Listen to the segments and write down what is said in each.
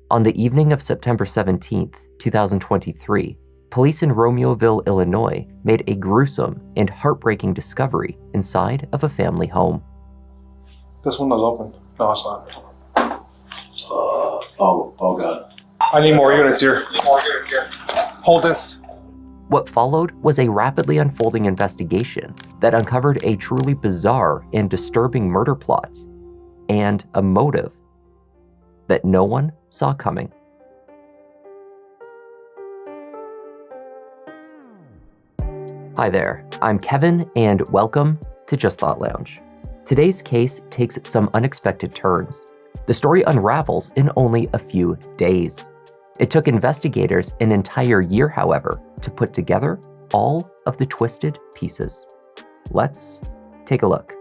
On the evening of September 17, 2023, police in Romeoville, Illinois, made a gruesome and heartbreaking discovery inside of a family home. This one was open. No, it's not. Oh God. I need more units here. Hold this. What followed was a rapidly unfolding investigation that uncovered a truly bizarre and disturbing murder plot and a motive that no one saw coming. Hi there, I'm Kevin, and welcome to Just Thought Lounge. Today's case takes some unexpected turns. The story unravels in only a few days. It took investigators an entire year, however, to put together all of the twisted pieces. Let's take a look.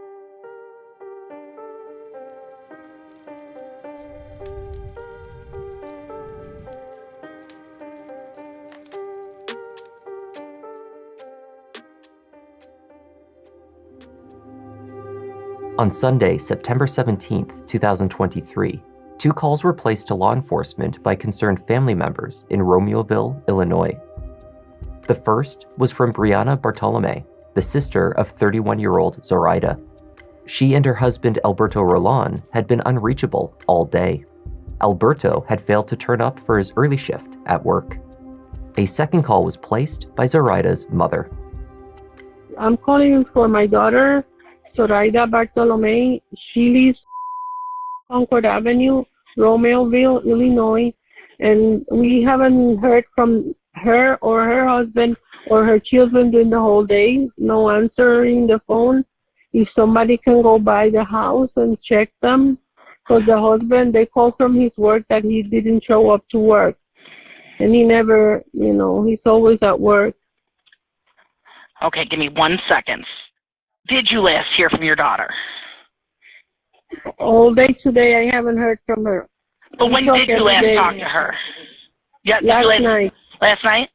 On Sunday, September 17, 2023, two calls were placed to law enforcement by concerned family members in Romeoville, Illinois. The first was from Brianna Bartolomei, the sister of 31-year-old Zoraida. She and her husband Alberto Roland had been unreachable all day. Alberto had failed to turn up for his early shift at work. A second call was placed by Zoraida's mother. I'm calling for my daughter, Zoraida Bartolomei. She lives Concord Avenue, Romeoville, Illinois, and we haven't heard from her or her husband or her children during the whole day. No answering the phone. If somebody can go by the house and check them, because the husband, they called from his work that he didn't show up to work, and he never, he's always at work. Okay, give me 1 second. Did you last hear from your daughter? All day today, I haven't heard from her. But when did you last talk to her? Yeah, last night. Last night?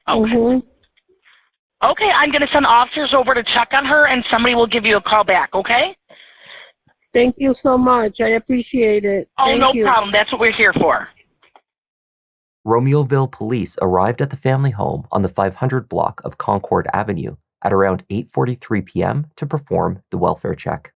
Okay. Mm-hmm. Okay, I'm going to send officers over to check on her, and somebody will give you a call back, okay? Thank you so much. I appreciate it. Oh, Thank no you. problem. That's what we're here for. Romeoville police arrived at the family home on the 500 block of Concord Avenue at around 8:43 p.m. to perform the welfare check.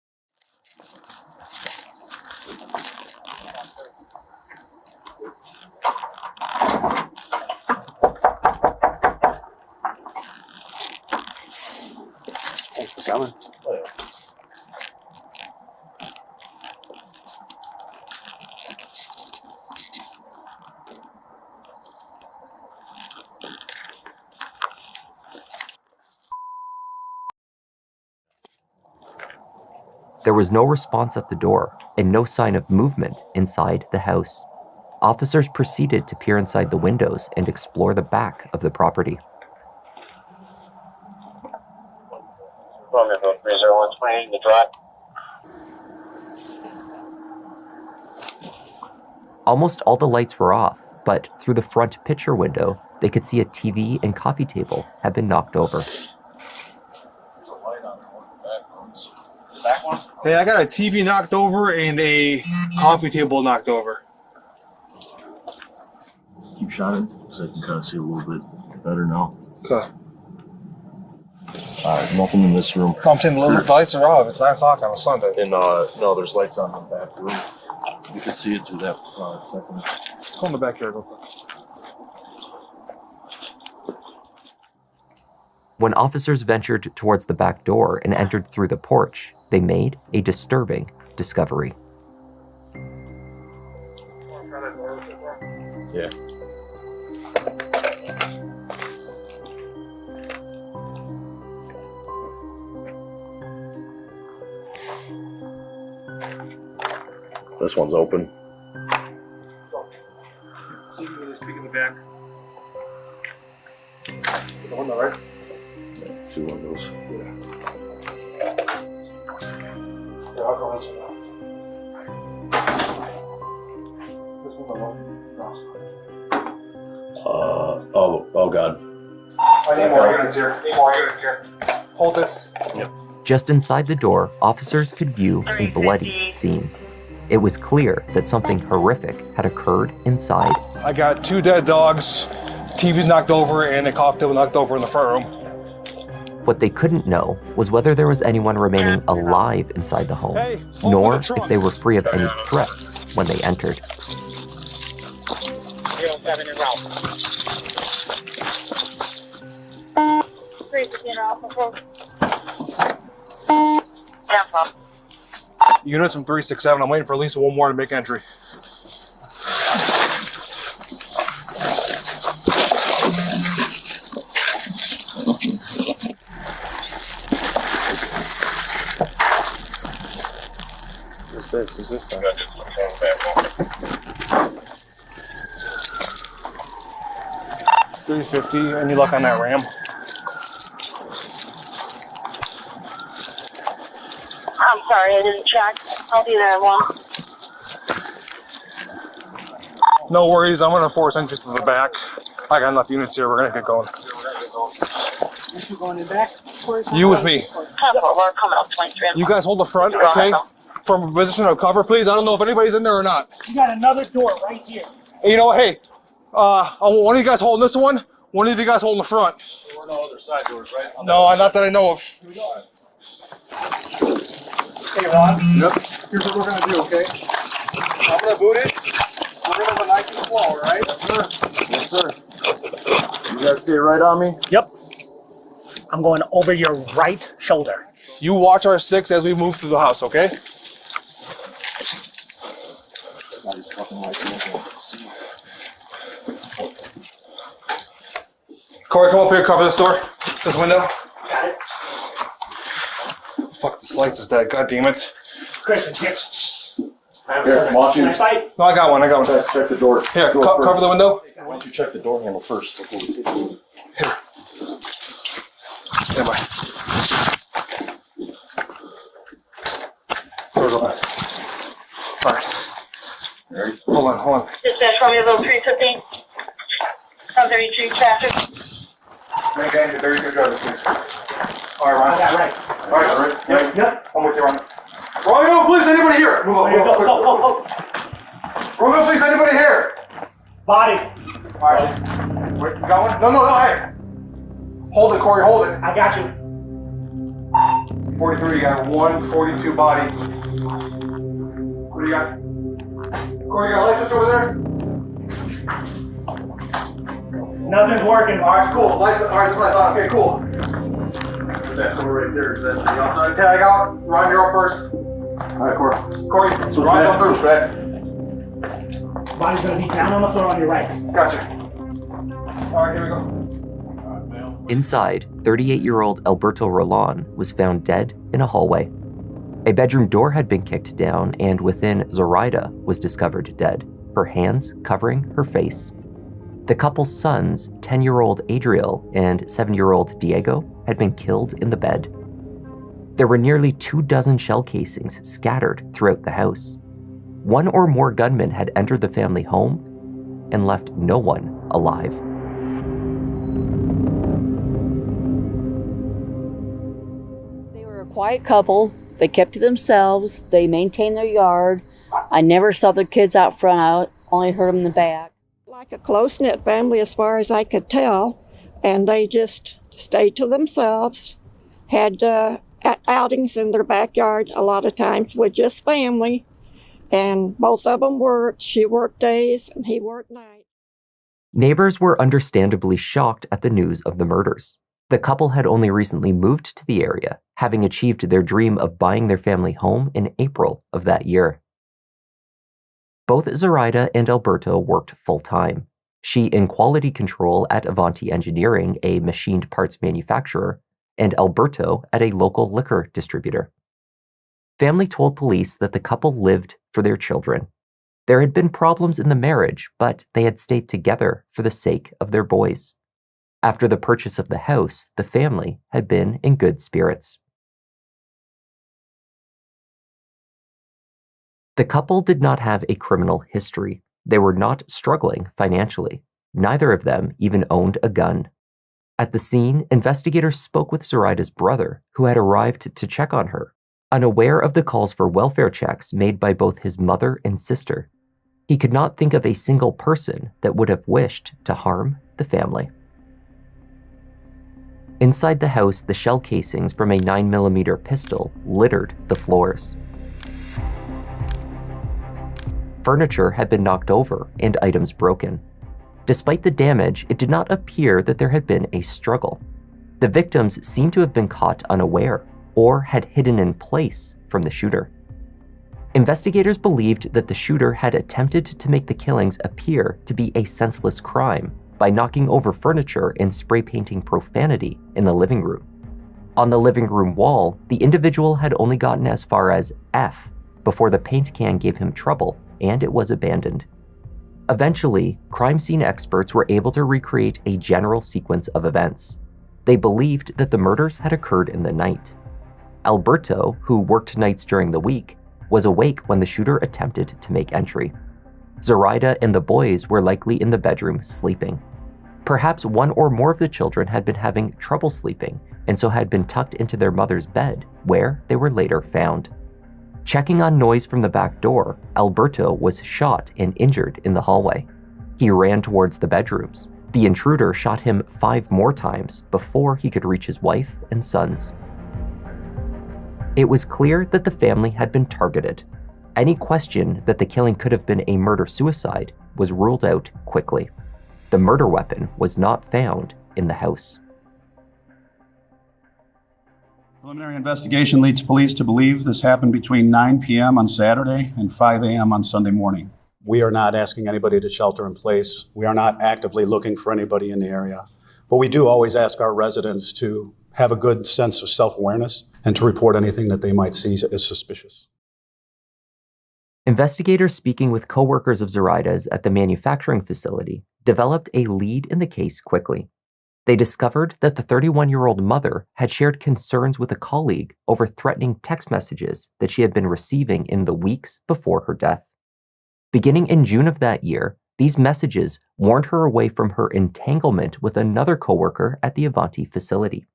Thanks for coming. There was no response at the door and no sign of movement inside the house. Officers proceeded to peer inside the windows and explore the back of the property. Romeoville 30128, the drive. Almost all the lights were off, but through the front picture window, they could see a TV and coffee table had been knocked over. Hey, I got a TV knocked over and a coffee table knocked over. Keep shining so I can kind of see a little bit better now. Okay. Nothing in this room. I'm saying the lights are off. It's 9 o'clock on a Sunday. And no, there's lights on in the back room. You can see it through that second. Let's go in the backyard real quick. When officers ventured towards the back door and entered through the porch, they made a disturbing discovery. Yeah. This one's open. See if you can speak in the back. Is the window right? Yeah, 2 windows. Yeah, I'll go this one now. This one Oh God. I need more units here. Hold this. Just inside the door, officers could view a bloody scene. It was clear that something horrific had occurred inside. I got 2 dead dogs, TV's knocked over, and a coffee table knocked over in the front room. What they couldn't know was whether there was anyone remaining alive inside the home, Hey, nor open the trunk. if they were free of any threats when they entered. Units from 367, I'm waiting for at least one more to make entry. What's this thing? 350, any luck on that ram? I'm sorry, I didn't check. I'll be there in one. No worries, I'm gonna force entry to the back. I got enough units here, we're gonna get going. You going in back? You with me. We're coming up 23. You guys hold the front, okay? From a position of cover, please. I don't know if anybody's in there or not. You got another door right here. Hey, you know what? Hey, one of you guys holding this one of you guys holding the front. There were no other side doors, right? No, not that I know of. Hey, Ron. Yep. Here's what we're gonna do, okay? I'm gonna boot it. We're gonna go nice and slow, all right? Yes, sir. You guys stay right on me. Yep. I'm going over your right shoulder. You watch our 6 as we move through the house, okay? Now he's fucking like see. Corey, come up here, cover this door, this window. Got it. Fuck, this lights is dead, god damn it. Christian, here. Here, watch you. Next light. No, I got one. Check the door. Here, Door cover first. the window. Why don't you check the door handle first before we get to it? Here. Stand by. Door's open. All right. Ready? Hold on. Dispatch Romeoville 315. 133 traffic. Make it very good driver, please. All right, Ron. I got it right. All right. Yep. I'm with you, Ron. Romeo, please, anybody here? Move up, move up, quick. Go. Romeo, please, anybody here? Body. All right. Wait, you got one? No, hey. Hold it, Corey, hold it. I got you. 43, you got 142 body. What do you got? Corey, you got a light switch over there? Nothing's working. All right, cool. Lights, all right, this light's on. Okay, cool. What's that door right there? Is that the outside tag out? Ron, you're up first. All right, Corey. Corey, Switch Ron, back. come through. Switch back. Body's gonna be down on the floor on your right. Gotcha. All right, here we go. Inside, 38-year-old Alberto Roland was found dead in a hallway. A bedroom door had been kicked down, and within, Zoraida was discovered dead, her hands covering her face. The couple's sons, 10-year-old Adriel and 7-year-old Diego, had been killed in the bed. There were nearly 24 shell casings scattered throughout the house. One or more gunmen had entered the family home and left no one alive. They were a quiet couple. They kept to themselves. They maintained their yard. I never saw their kids out front. I only heard them in the back. Like a close-knit family as far as I could tell, and they just stayed to themselves, had outings in their backyard a lot of times with just family, and both of them worked. She worked days and he worked nights. Neighbors were understandably shocked at the news of the murders. The couple had only recently moved to the area, having achieved their dream of buying their family home in April of that year. Both Zoraida and Alberto worked full-time. She in quality control at Avanti Engineering, a machined parts manufacturer, and Alberto at a local liquor distributor. Family told police that the couple lived for their children. There had been problems in the marriage, but they had stayed together for the sake of their boys. After the purchase of the house, the family had been in good spirits. The couple did not have a criminal history. They were not struggling financially. Neither of them even owned a gun. At the scene, investigators spoke with Zoraida's brother, who had arrived to check on her. Unaware of the calls for welfare checks made by both his mother and sister, he could not think of a single person that would have wished to harm the family. Inside the house, the shell casings from a 9mm pistol littered the floors. Furniture had been knocked over and items broken. Despite the damage, it did not appear that there had been a struggle. The victims seemed to have been caught unaware or had hidden in place from the shooter. Investigators believed that the shooter had attempted to make the killings appear to be a senseless crime by knocking over furniture and spray painting profanity in the living room. On the living room wall, the individual had only gotten as far as F before the paint can gave him trouble and it was abandoned. Eventually, crime scene experts were able to recreate a general sequence of events. They believed that the murders had occurred in the night. Alberto, who worked nights during the week, was awake when the shooter attempted to make entry. Zoraida and the boys were likely in the bedroom sleeping. Perhaps one or more of the children had been having trouble sleeping and so had been tucked into their mother's bed, where they were later found. Checking on noise from the back door, Alberto was shot and injured in the hallway. He ran towards the bedrooms. The intruder shot him 5 more times before he could reach his wife and sons. It was clear that the family had been targeted. Any question that the killing could have been a murder-suicide was ruled out quickly. The murder weapon was not found in the house. Preliminary investigation leads police to believe this happened between 9 p.m. on Saturday and 5 a.m. on Sunday morning. We are not asking anybody to shelter in place. We are not actively looking for anybody in the area. But we do always ask our residents to have a good sense of self-awareness and to report anything that they might see as suspicious. Investigators speaking with co-workers of Zoraida's at the manufacturing facility developed a lead in the case quickly. They discovered that the 31-year-old mother had shared concerns with a colleague over threatening text messages that she had been receiving in the weeks before her death. Beginning in June of that year, these messages warned her away from her entanglement with another coworker at the Avanti facility,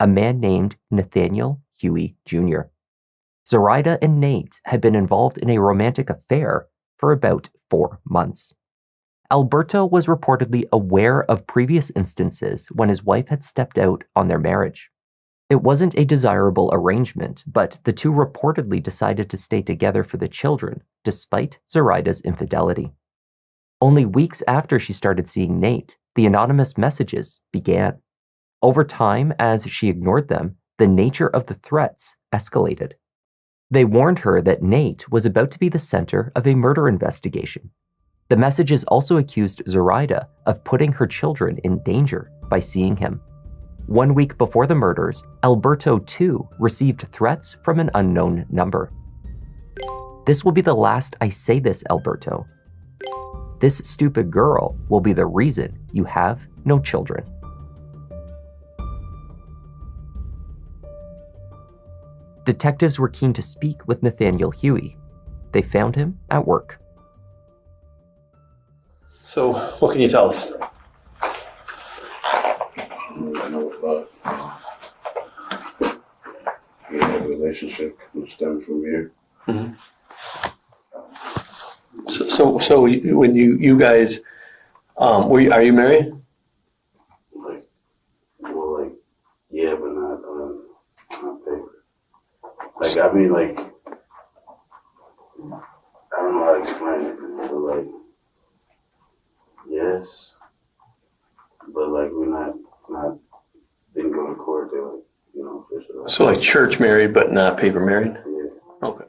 a man named Nathaniel Huey Jr. Zoraida and Nate had been involved in a romantic affair for about 4 months. Alberto was reportedly aware of previous instances when his wife had stepped out on their marriage. It wasn't a desirable arrangement, but the two reportedly decided to stay together for the children, despite Zoraida's infidelity. Only weeks after she started seeing Nate, the anonymous messages began. Over time, as she ignored them, the nature of the threats escalated. They warned her that Nate was about to be the center of a murder investigation. The messages also accused Zoraida of putting her children in danger by seeing him. 1 week before the murders, Alberto too received threats from an unknown number. "This will be the last I say this, Alberto. This stupid girl will be the reason you have no children." Detectives were keen to speak with Nathaniel Huey. They found him at work. So, what can you tell us? I know about a relationship which stemmed from here. Mm-hmm. So when you guys, are you married? Yeah, but not paper. I mean, I don't know how to explain it, but yes, but we're not didn't go to court to official. So church married, but not paper married? Yeah. Okay.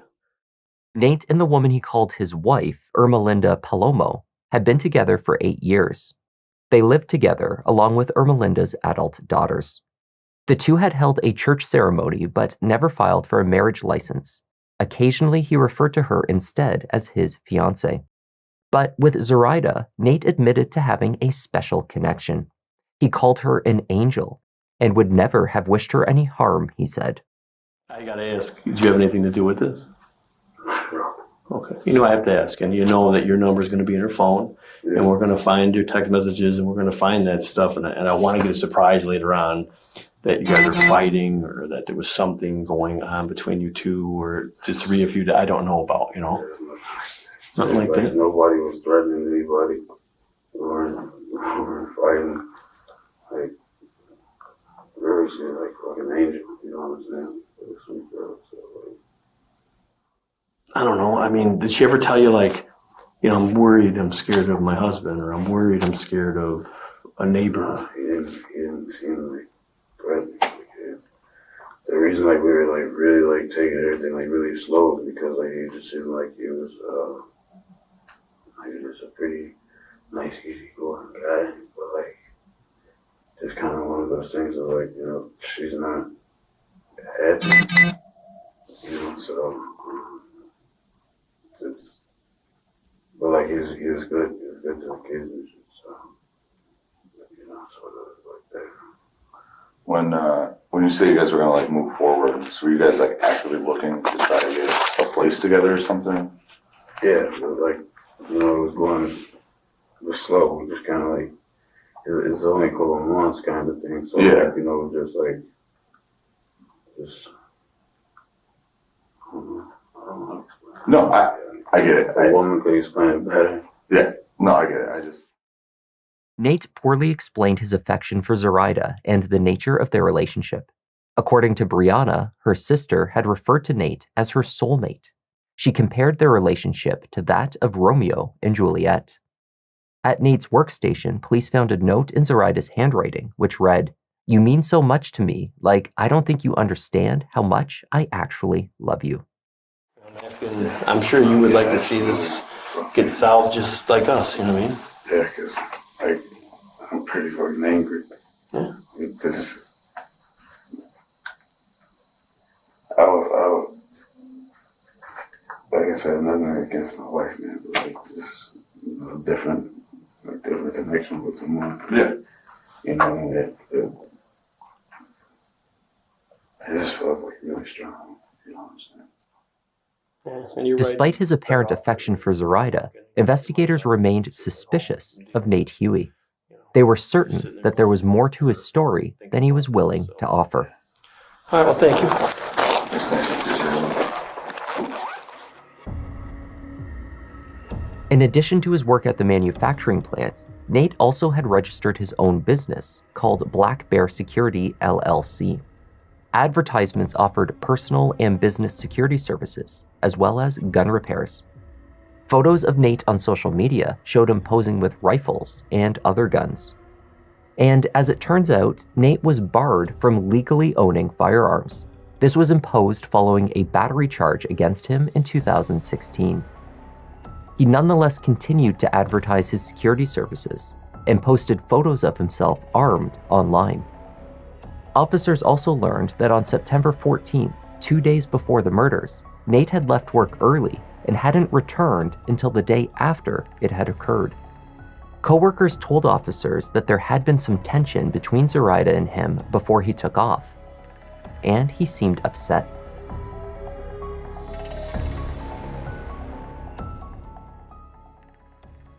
Nate and the woman he called his wife, Ermelinda Palomo, had been together for 8 years. They lived together along with Ermelinda's adult daughters. The two had held a church ceremony but never filed for a marriage license. Occasionally, he referred to her instead as his fiancée. But with Zoraida, Nate admitted to having a special connection. He called her an angel and would never have wished her any harm, he said. I gotta ask, did you have anything to do with this? Okay. I have to ask, and you know that your number is going to be in her phone, and we're going to find your text messages, and we're going to find that stuff, and I want to get a surprise later on that you guys are fighting or that there was something going on between you two or the three of you that I don't know about, you know? Nothing like that. Nobody was threatening anybody. We weren't fighting. Like, really, she's like fucking angel, you know what I'm saying? Like a sweet girl, so like. I don't know. I mean, did she ever tell you, like, you know, I'm worried, I'm scared of my husband, or I'm worried, I'm scared of a neighbor? He didn't seem like threatening. The reason like we were like really like taking everything like really slow is because like he just seemed like he was a pretty nice, easygoing guy, but like just kind of one of those things of like, you know, she's not happy, you know, so it's, but like he was good. He was good to the kids and shit, so you know, sort of like that. When you say you guys were gonna like move forward, so were you guys like actively looking to try to get a place together or something? Yeah, but like, you know, it was slow. We just kind of like, it's only a couple of months kind of thing. So, yeah. Like, you know, just, I don't know how to explain it. No, I get it. A woman could explain it better. Yeah, no, I get it. Nate poorly explained his affection for Zoraida and the nature of their relationship. According to Brianna, her sister had referred to Nate as her soulmate. She compared their relationship to that of Romeo and Juliet. At Nate's workstation, police found a note in Zoraida's handwriting, which read, "You mean so much to me, like I don't think you understand how much I actually love you." I'm sure you would like to see this get solved just like us, you know what I mean? Yeah, because like, I'm pretty fucking angry. Yeah. Like I said, nothing against my wife, man, but like just a different connection with someone. Yeah. You know, that I just felt like really strong. You know what I'm saying? Despite his apparent affection for Zoraida, investigators remained suspicious of Nate Huey. They were certain that there was more to his story than he was willing to offer. All right, well, thank you. In addition to his work at the manufacturing plant, Nate also had registered his own business called Black Bear Security LLC. Advertisements offered personal and business security services, as well as gun repairs. Photos of Nate on social media showed him posing with rifles and other guns. And as it turns out, Nate was barred from legally owning firearms. This was imposed following a battery charge against him in 2016. He nonetheless continued to advertise his security services and posted photos of himself armed online. Officers also learned that on September 14th, 2 days before the murders, Nate had left work early and hadn't returned until the day after it had occurred. Coworkers told officers that there had been some tension between Zoraida and him before he took off, and he seemed upset.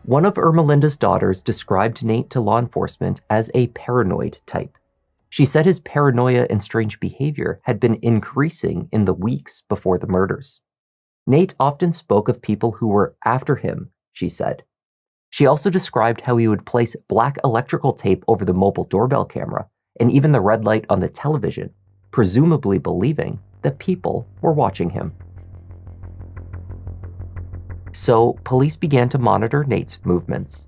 One of Ermelinda's daughters described Nate to law enforcement as a paranoid type. She said his paranoia and strange behavior had been increasing in the weeks before the murders. Nate often spoke of people who were after him, she said. She also described how he would place black electrical tape over the mobile doorbell camera and even the red light on the television, presumably believing that people were watching him. So, police began to monitor Nate's movements.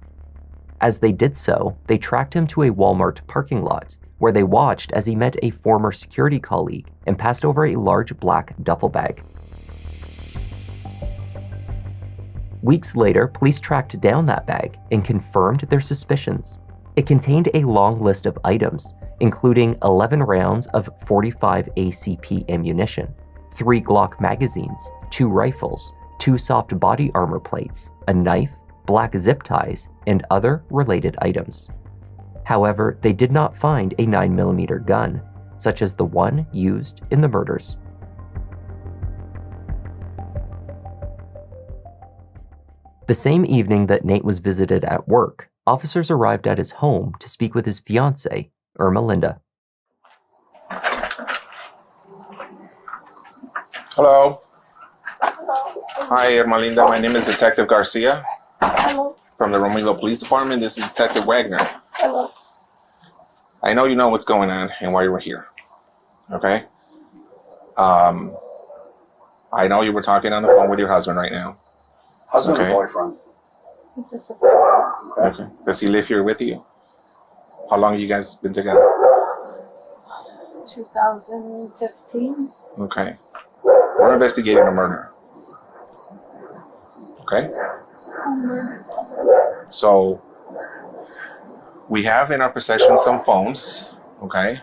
As they did so, they tracked him to a Walmart parking lot, where they watched as he met a former security colleague and passed over a large black duffel bag. Weeks later, police tracked down that bag and confirmed their suspicions. It contained a long list of items, including 11 rounds of .45 ACP ammunition, 3 Glock magazines, 2 rifles, 2 soft body armor plates, a knife, black zip ties, and other related items. However, they did not find a 9mm gun, such as the one used in the murders. The same evening that Nate was visited at work, officers arrived at his home to speak with his fiancée, Ermelinda. Hello. Hi, Ermelinda. My name is Detective Garcia. Hello. From the Romeoville Police Department. This is Detective Wagner. Hello. I know you know what's going on and why you were here. Okay? I know you were talking on the phone with your husband right now. Husband Okay. or boyfriend? It's just a Okay. Does he live here with you? How long have you guys been together? 2015. Okay. We're investigating a murder. Okay? So, we have in our possession some phones, okay?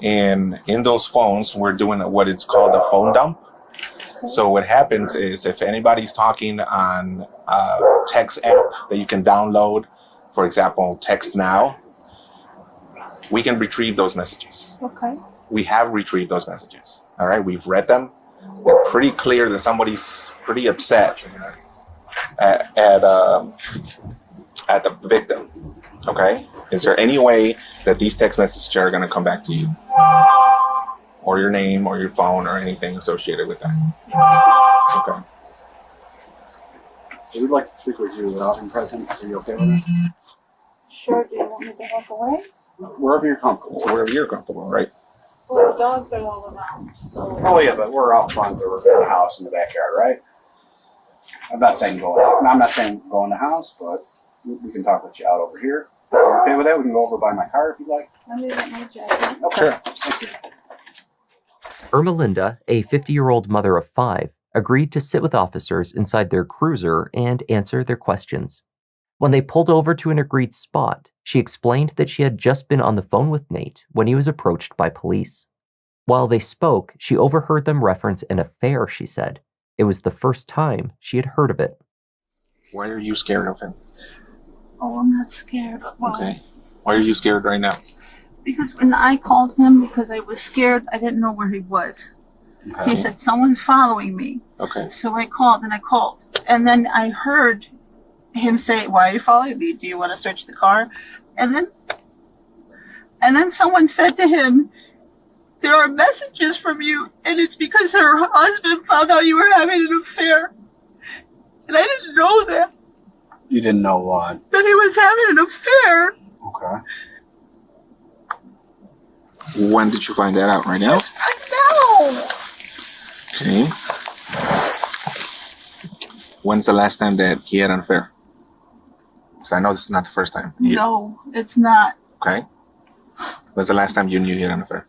And in those phones, we're doing what it's called a phone dump. So what happens is if anybody's talking on a text app that you can download, for example, Text Now, we can retrieve those messages. Okay. We have retrieved those messages. All right, we've read them. They're pretty clear that somebody's pretty upset at the victim. Okay, is there any way that these text messages are going to come back to you, or your name, or your phone, or anything associated with that? Okay. We'd like to speak with you without him present. Are you okay with that? Sure. Do you want me to walk away? Wherever you're comfortable. Wherever you're comfortable, right? Well, the dogs are all around. So. Oh yeah, but we're out front or in the house in the backyard, right? I'm not saying go in. I'm not saying go in the house, but we can talk with you out over here. If you're okay with that? We can go over by my car if you'd like. Let me get my jacket. Okay. Sure. Thank you. Ermelinda, a 50-year-old mother of 5, agreed to sit with officers inside their cruiser and answer their questions. When they pulled over to an agreed spot, she explained that she had just been on the phone with Nate when he was approached by police. While they spoke, she overheard them reference an affair, she said. It was the first time she had heard of it. Why are you scared of him? Oh, I'm not scared. Why? Okay. Why are you scared right now? Because when I called him, because I was scared, I didn't know where he was. Okay. He said, someone's following me. Okay. So I called and I called. And then I heard him say, why are you following me? Do you want to search the car? And then someone said to him, there are messages from you, and it's because her husband found out you were having an affair. And I didn't know that. You didn't know what? That he was having an affair. Okay. When did you find that out? Right now? Just right now. Okay. When's the last time that he had an affair? Because I know this is not the first time. No, it's not. Okay. When's the last time you knew he had an affair?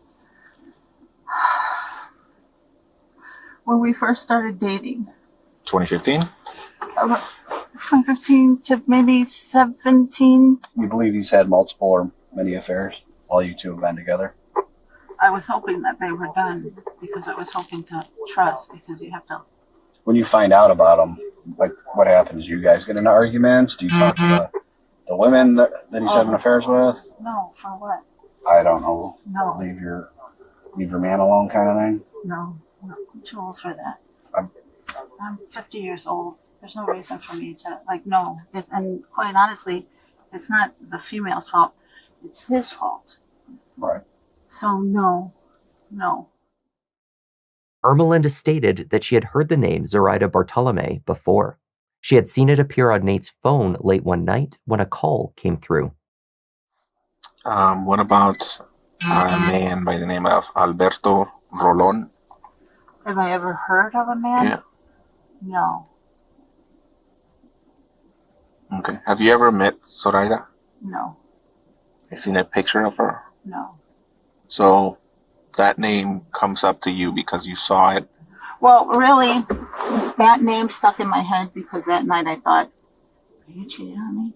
When we first started dating. 2015? 2015 to maybe 17. You believe he's had multiple or many affairs while you two have been together? I was hoping that they were done because I was hoping to trust, because you have to. When you find out about him, like what happens? You guys get into arguments? Do you talk to the women that he's having affairs with? No, for what? I don't know. No. Leave your man alone kind of thing? No, I'm too old for that. I'm 50 years old. There's no reason for me to, no. And quite honestly, it's not the female's fault. It's his fault. Right. So, no. Ermelinda stated that she had heard the name Zoraida Bartolomei before. She had seen it appear on Nate's phone late one night when a call came through. What about a man by the name of Alberto Rolon? Have I ever heard of a man? Yeah. No. Okay. Have you ever met Zoraida? No. Have you seen a picture of her? No. So that name comes up to you because you saw it? Well, really, that name stuck in my head because that night I thought, are you cheating on me?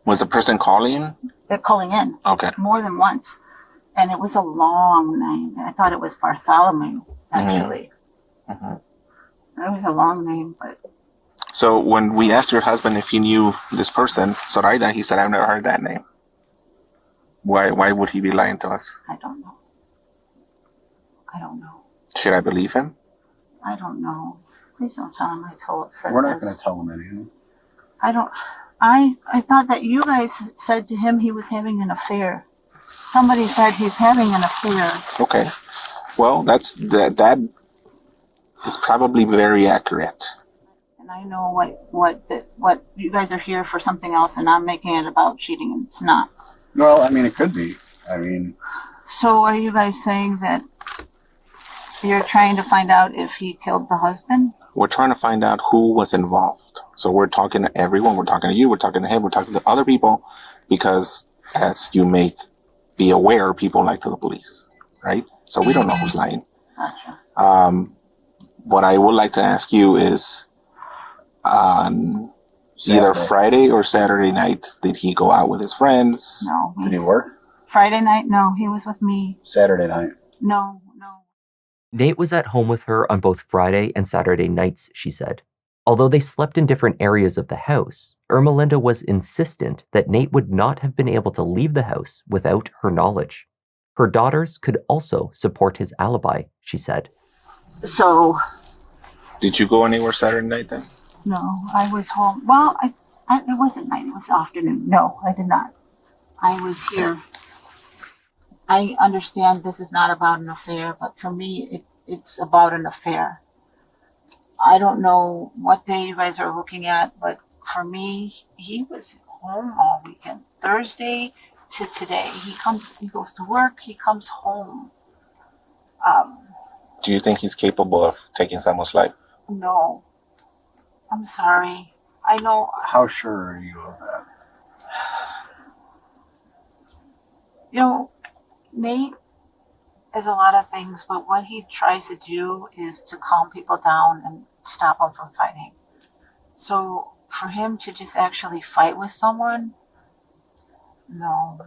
Was the person calling? They're calling in. Okay. More than once. And it was a long name. I thought it was Bartolomei, actually. Mm-hmm. It was a long name, but... So when we asked your husband if he knew this person, Zoraida, he said, I've never heard that name. Why would he be lying to us? I don't know. Should I believe him? I don't know. Please don't tell him I said We're not this. going to tell him anything. I thought that you guys said to him he was having an affair. Somebody said he's having an affair. Okay. Well, that's that It's probably very accurate. And I know what you guys are here for something else, and I'm making it about cheating, and it's not. Well, I mean, it could be. I mean, So are you guys saying that you're trying to find out if he killed the husband? We're trying to find out who was involved. So we're talking to everyone. We're talking to you. We're talking to him. We're talking to other people because, as you may be aware, people lie to the police, right? So we don't know who's lying. Gotcha. What I would like to ask you is, on either Friday or Saturday night, did he go out with his friends? No. did he work? Friday night? No, he was with me. Saturday night. No. Nate was at home with her on both Friday and Saturday nights, she said. Although they slept in different areas of the house, Ermelinda was insistent that Nate would not have been able to leave the house without her knowledge. Her daughters could also support his alibi, she said. So. Did you go anywhere Saturday night then? No, I was home. Well, it wasn't night. It was afternoon. No, I did not. I was here. I understand this is not about an affair, but for me, it's about an affair. I don't know what day you guys are looking at, but for me, he was home all weekend. Thursday to today. He goes to work, he comes home. Do you think he's capable of taking someone's life? No. I'm sorry. I know. How sure are you of that? You know, Nate is a lot of things, but what he tries to do is to calm people down and stop them from fighting. So for him to just actually fight with someone, no.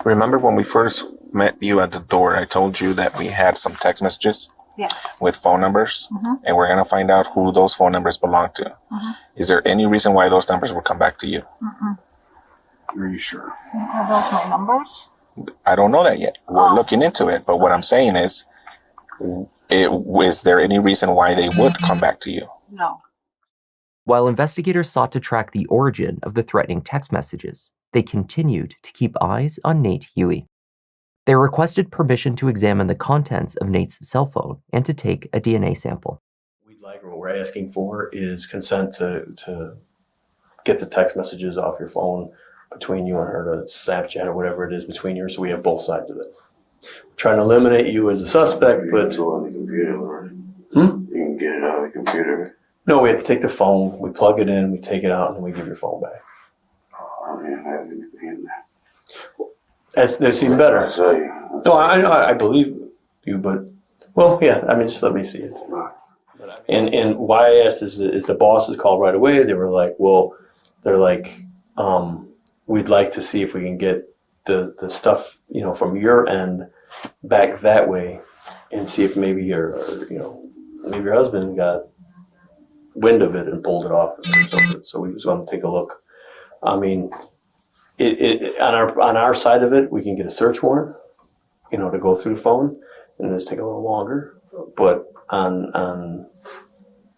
Remember when we first met you at the door, I told you that we had some text messages? Yes. With phone numbers? Mm-hmm. And we're going to find out who those phone numbers belong to. Mm-hmm. Is there any reason why those numbers will come back to you? Mm-mm. Are you sure? Are those my numbers? I don't know that yet. We're looking into it. But what I'm saying is there any reason why they would come back to you? No. While investigators sought to track the origin of the threatening text messages, they continued to keep eyes on Nate Huey. They requested permission to examine the contents of Nate's cell phone and to take a DNA sample. What we're asking for is consent to get the text messages off your phone between you and her, to Snapchat or whatever it is between you, so we have both sides of it. We're trying to eliminate you as a suspect, but... It's on the computer, right? You can get it out of the computer. No, we have to take the phone, we plug it in, we take it out, and then we give your phone back. Oh, I didn't have anything in there. That's even better. I'll tell you. No, I believe you, but... Well, yeah, I mean, just let me see it. And why I asked is the bosses called right away. They were like, we'd like to see if we can get the stuff, from your end back that way, and see if maybe maybe your husband got wind of it and pulled it off or something. So we was going to take a look. I mean, on our side of it, we can get a search warrant, to go through the phone, and just take a little longer. But on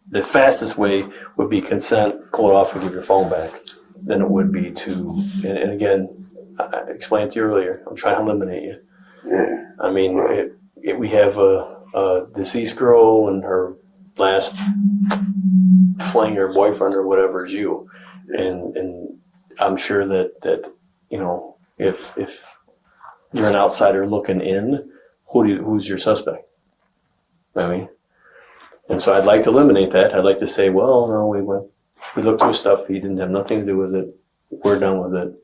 the fastest way would be consent, pull it off, and give your phone back. Than it would be to, and again, I explained to you earlier, I'm trying to eliminate you. Yeah. I mean, we have a deceased girl and her last fling or boyfriend or whatever is you. And I'm sure that if you're an outsider looking in, who's your suspect? I mean, and so I'd like to eliminate that. I'd like to say, well, no, we looked through stuff. He didn't have nothing to do with it. We're done with it.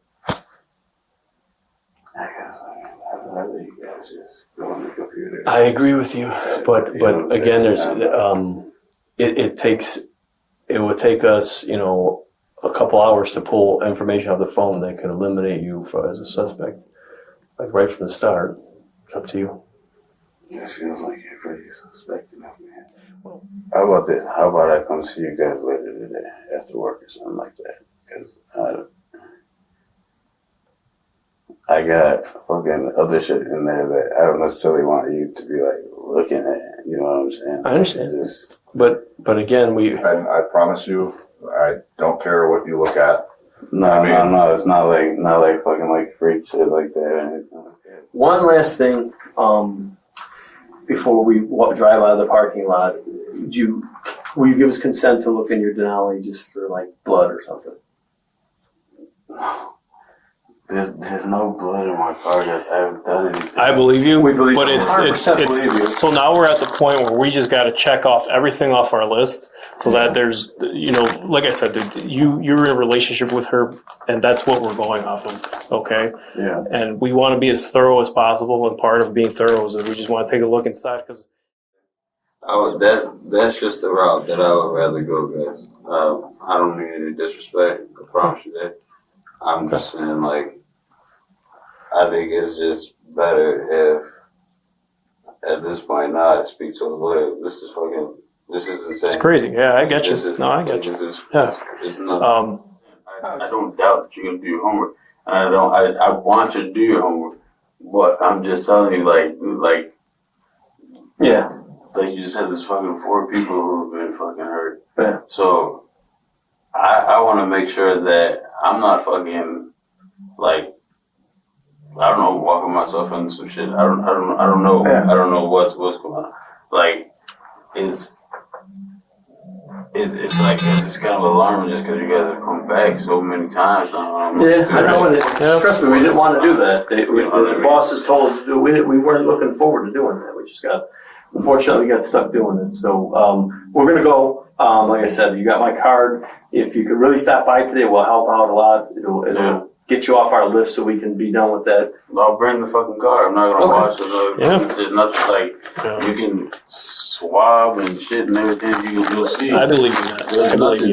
I guess I'd rather you guys just go on the computer. I agree with you, but again, there's it would take us a couple hours to pull information off the phone that could eliminate you as a suspect, like right from the start. It's up to you. It feels like you're pretty suspect enough, man. How about this? How about I come see you guys later today after work or something like that? Because I got fucking other shit in there that I don't necessarily want you to be looking at. You know what I'm saying? I understand. But again, I promise you, I don't care what you look at. No. It's not like fucking freak shit like that or anything like that. One last thing. before we drive out of the parking lot, will you give us consent to look in your Denali just for like blood or something? There's no blood in my car. I haven't done anything. I believe you, We believe but you. it's 100% believe you. so now we're at the point where we just got to check off everything off our list so that there's, like I said, dude, you're in a relationship with her, and that's what we're going off of, okay? Yeah. And we want to be as thorough as possible, and part of being thorough is that we just want to take a look inside because. That's just the route that I would rather go, guys. I don't mean any disrespect. I promise you that. I'm just saying, like, I think it's just better if, at this point, now I speak to a lawyer. This is insane. It's crazy. Yeah, I get you. I get you. It's not, I don't doubt that you're going to do your homework. I want you to do your homework. But I'm just telling you, like, yeah. Like you just had this fucking 4 people who have been fucking hurt. Yeah. So I want to make sure that I'm not fucking like, I don't know, walking myself into some shit. I don't know. Yeah. I don't know what's going on. Like it's like it's kind of alarming just because you guys have come back so many times. I know. And trust me, we didn't want to do that. The bosses told us to do it. We weren't looking forward to doing that. We just unfortunately, we got stuck doing it. So we're going to go. Like I said, you got my card. If you could really stop by today, we'll help out a lot. It'll get you off our list so we can be done with that. I'll bring the fucking car. I'm not going to watch it. Yeah. There's nothing like, you can swab and shit and everything. You'll see. I believe in that.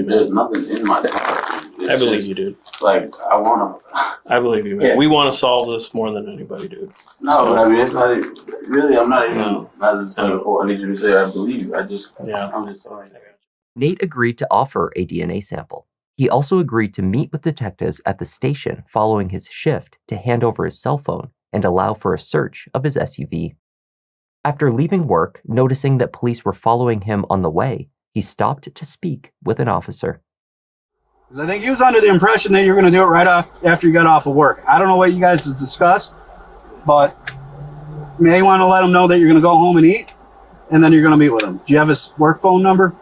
There's nothing in my car. I believe you, dude. Like, I want to. I believe you, man. Yeah. We want to solve this more than anybody, dude. No, but I mean, it's not even, really, I'm not even, not just saying, I need you to say I believe you. I'm just telling you. Nate agreed to offer a DNA sample. He also agreed to meet with detectives at the station following his shift to hand over his cell phone and allow for a search of his SUV. After leaving work, noticing that police were following him on the way, he stopped to speak with an officer. I think he was under the impression that you were going to do it right off after you got off of work. I don't know what you guys discussed, but you may want to let him know that you're going to go home and eat, and then you're going to meet with him. Do you have his work phone number?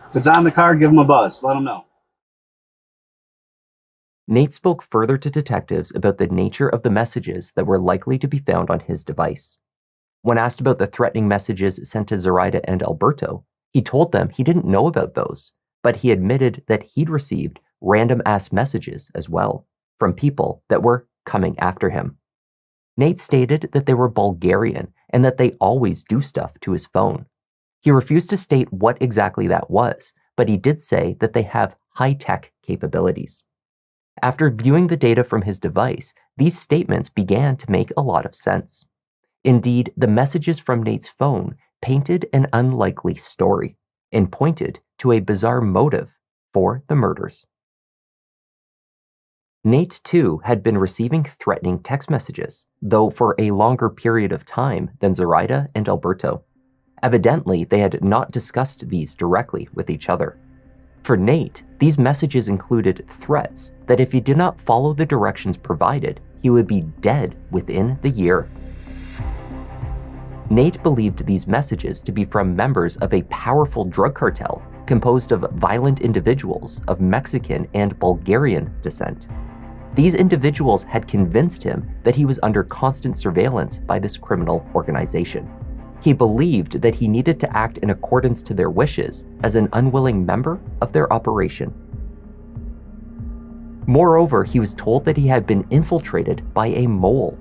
If it's on the card, give him a buzz. Let him know. Nate spoke further to detectives about the nature of the messages that were likely to be found on his device. When asked about the threatening messages sent to Zoraida and Alberto, he told them he didn't know about those, but he admitted that he'd received random-ass messages as well from people that were coming after him. Nate stated that they were Bulgarian and that they always do stuff to his phone. He refused to state what exactly that was, but he did say that they have high-tech capabilities. After viewing the data from his device, these statements began to make a lot of sense. Indeed, the messages from Nate's phone painted an unlikely story and pointed to a bizarre motive for the murders. Nate, too, had been receiving threatening text messages, though for a longer period of time than Zoraida and Alberto. Evidently, they had not discussed these directly with each other. For Nate, these messages included threats that if he did not follow the directions provided, he would be dead within the year. Nate believed these messages to be from members of a powerful drug cartel composed of violent individuals of Mexican and Bulgarian descent. These individuals had convinced him that he was under constant surveillance by this criminal organization. He believed that he needed to act in accordance to their wishes as an unwilling member of their operation. Moreover, he was told that he had been infiltrated by a mole.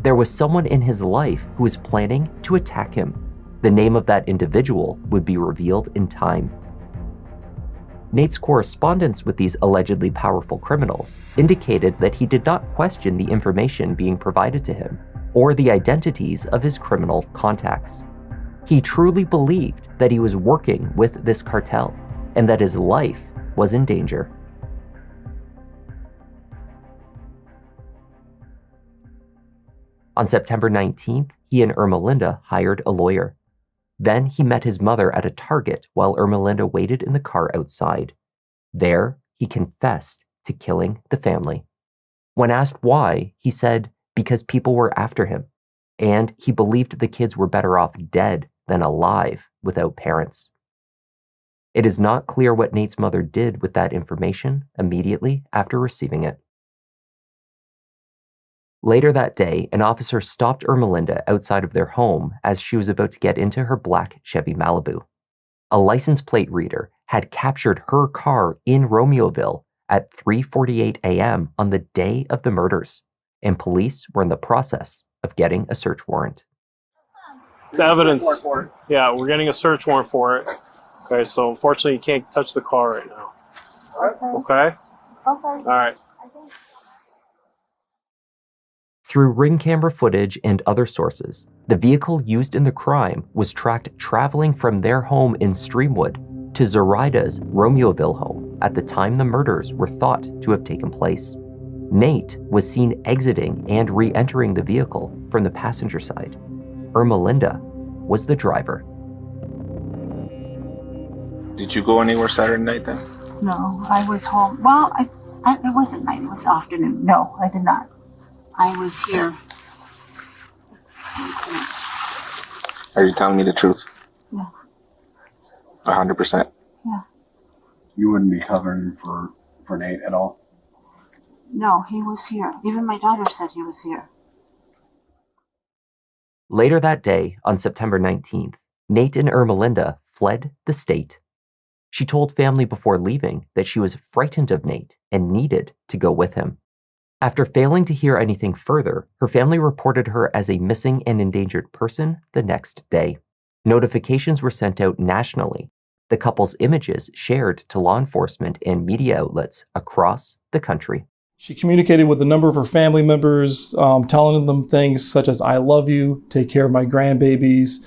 There was someone in his life who was planning to attack him. The name of that individual would be revealed in time. Nate's correspondence with these allegedly powerful criminals indicated that he did not question the information being provided to him or the identities of his criminal contacts. He truly believed that he was working with this cartel and that his life was in danger. On September 19th, he and Ermelinda hired a lawyer. Then he met his mother at a Target while Ermelinda waited in the car outside. There, he confessed to killing the family. When asked why, he said because people were after him. and he believed the kids were better off dead than alive without parents. It is not clear what Nate's mother did with that information immediately after receiving it. Later that day, an officer stopped Ermelinda outside of their home as she was about to get into her black Chevy Malibu. A license plate reader had captured her car in Romeoville at 3:48 a.m. on the day of the murders, and police were in the process of getting a search warrant. It's evidence. Yeah, we're getting a search warrant for it. Okay, so unfortunately you can't touch the car right now. Okay? All right. Through ring camera footage and other sources, the vehicle used in the crime was tracked traveling from their home in Streamwood to Zoraida's Romeoville home at the time the murders were thought to have taken place. Nate was seen exiting and re-entering the vehicle from the passenger side. Ermelinda was the driver. Did you go anywhere Saturday night then? No, I was home. Well, it wasn't night, it was afternoon. No, I did not. I was here. Are you telling me the truth? Yeah. 100%. Yeah. You wouldn't be covering for Nate at all? No, he was here. Even my daughter said he was here. Later that day, on September 19th, Nate and Ermelinda fled the state. She told family before leaving that she was frightened of Nate and needed to go with him. After failing to hear anything further, her family reported her as a missing and endangered person the next day. Notifications were sent out nationally. The couple's images shared to law enforcement and media outlets across the country. She communicated with a number of her family members, telling them things such as, "I love you, take care of my grandbabies."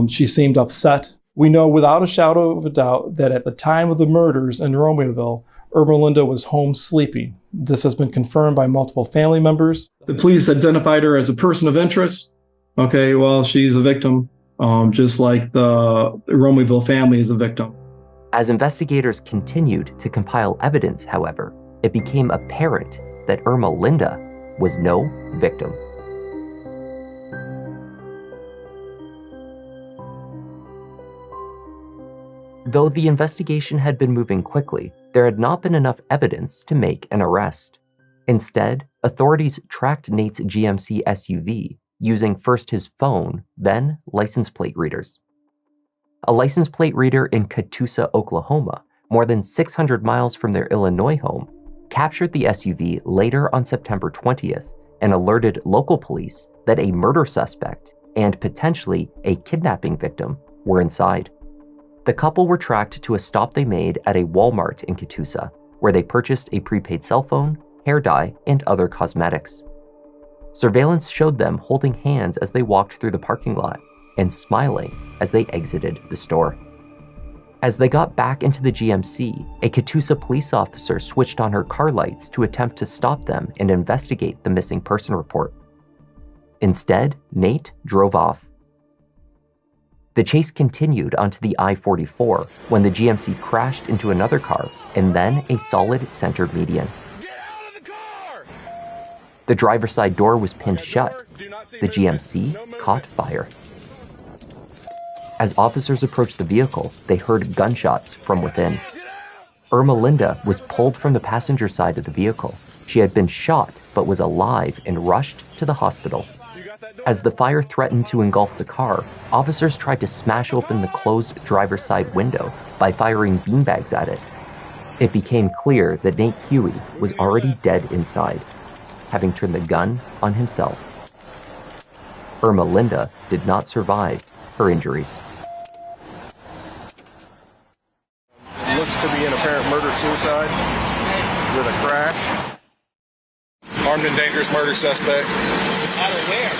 She seemed upset. We know without a shadow of a doubt that at the time of the murders in Romeoville, Ermelinda was home sleeping. This has been confirmed by multiple family members. The police identified her as a person of interest. Okay, well, she's a victim, just like the Romeoville family is a victim. As investigators continued to compile evidence, however, it became apparent that Ermelinda was no victim. Though the investigation had been moving quickly, there had not been enough evidence to make an arrest. Instead, authorities tracked Nate's GMC SUV using first his phone, then license plate readers. A license plate reader in Catoosa, Oklahoma, more than 600 miles from their Illinois home, captured the SUV later on September 20th and alerted local police that a murder suspect and potentially a kidnapping victim were inside. The couple were tracked to a stop they made at a Walmart in Catoosa, where they purchased a prepaid cell phone, hair dye, and other cosmetics. Surveillance showed them holding hands as they walked through the parking lot and smiling as they exited the store. As they got back into the GMC, a Catoosa police officer switched on her car lights to attempt to stop them and investigate the missing person report. Instead, Nate drove off. The chase continued onto the I-44 when the GMC crashed into another car and then a solid center median. The driver's side door was pinned shut. The GMC caught fire. As officers approached the vehicle, they heard gunshots from within. Ermelinda was pulled from the passenger side of the vehicle. She had been shot but was alive and rushed to the hospital. As the fire threatened to engulf the car, officers tried to smash open the closed driver's side window by firing beanbags at it. It became clear that Nate Huey was already dead inside, having turned the gun on himself. Ermelinda did not survive her injuries. It looks to be an apparent murder-suicide with a crash. Armed and dangerous murder suspect. Out of where?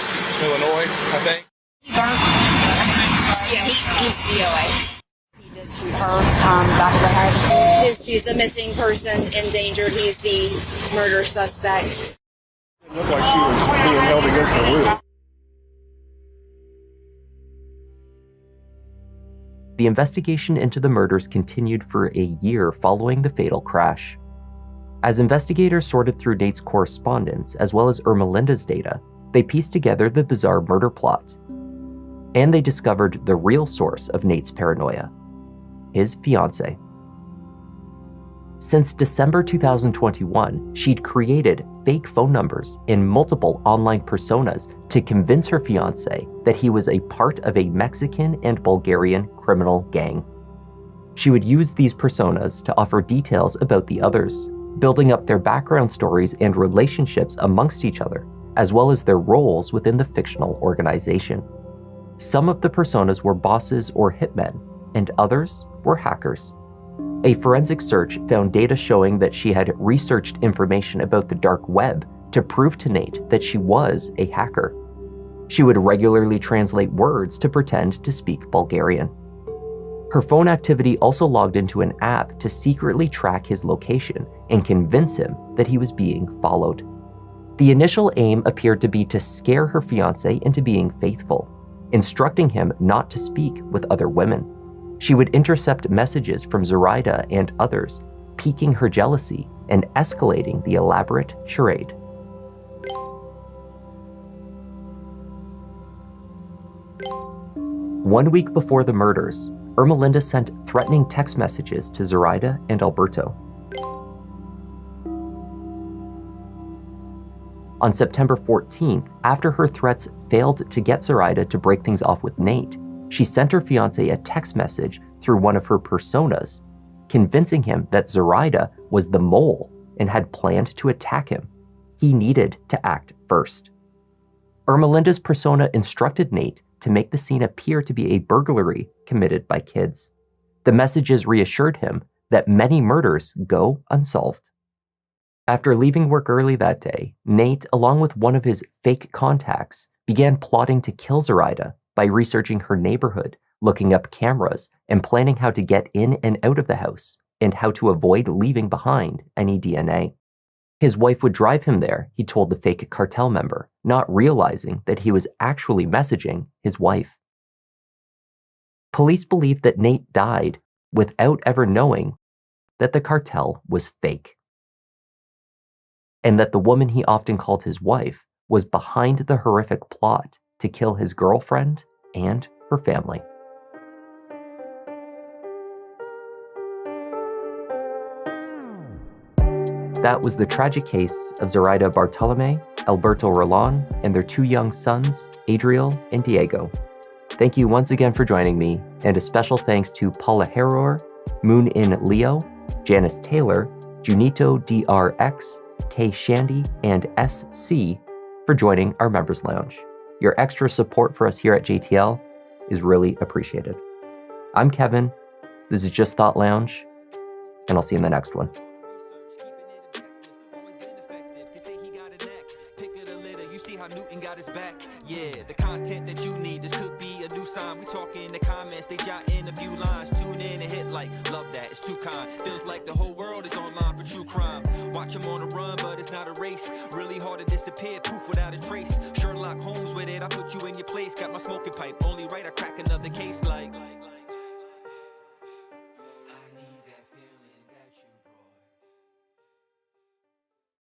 Illinois, I think. Yeah, he's DOA. He did shoot her back of the head. She's the missing person, endangered. He's the murder suspect. It looked like she was being held against the roof. The investigation into the murders continued for a year following the fatal crash. As investigators sorted through Nate's correspondence as well as Ermelinda's data, They pieced together the bizarre murder plot, and they discovered the real source of Nate's paranoia: his fiancée. Since December 2021, she'd created fake phone numbers and multiple online personas to convince her fiancé that he was a part of a Mexican and Bulgarian criminal gang. She would use these personas to offer details about the others, building up their background stories and relationships amongst each other, as well as their roles within the fictional organization. Some of the personas were bosses or hitmen, and others were hackers. A forensic search found data showing that she had researched information about the dark web to prove to Nate that she was a hacker. She would regularly translate words to pretend to speak Bulgarian. Her phone activity also logged into an app to secretly track his location and convince him that he was being followed. The initial aim appeared to be to scare her fiancé into being faithful, instructing him not to speak with other women. She would intercept messages from Zoraida and others, piquing her jealousy and escalating the elaborate charade. One week before the murders, Ermelinda sent threatening text messages to Zoraida and Alberto. On September 14th, after her threats failed to get Zoraida to break things off with Nate, she sent her fiancé a text message through one of her personas, convincing him that Zoraida was the mole and had planned to attack him. He needed to act first. Ermelinda's persona instructed Nate to make the scene appear to be a burglary committed by kids. The messages reassured him that many murders go unsolved. After leaving work early that day, Nate, along with one of his fake contacts, began plotting to kill Zoraida by researching her neighborhood, looking up cameras, and planning how to get in and out of the house, and how to avoid leaving behind any DNA. His wife would drive him there, he told the fake cartel member, not realizing that he was actually messaging his wife. Police believed that Nate died without ever knowing that the cartel was fake, and that the woman he often called his wife was behind the horrific plot to kill his girlfriend and her family. That was the tragic case of Zoraida Bartolomei, Alberto Rolon, and their two young sons, Adriel and Diego. Thank you once again for joining me, and a special thanks to Paula Harrower, Moon in Leo, Janice Taylor, Junito DRX, K Shandy, and SC for joining our Members Lounge. Your extra support for us here at JTL is really appreciated. I'm Kevin, this is Just Thought Lounge, and I'll see you in the next one. Yeah, the content that you need, this could be a new sign. We talk in the comments, they jot in a few lines. Tune in and hit like, love that, it's too kind. Feels like the whole world is online for true crime. Watch them on a run, but it's not a race. Really hard to disappear, poof without a trace. Sherlock Holmes with it, I put you in your place. Got my smoking pipe, only right, I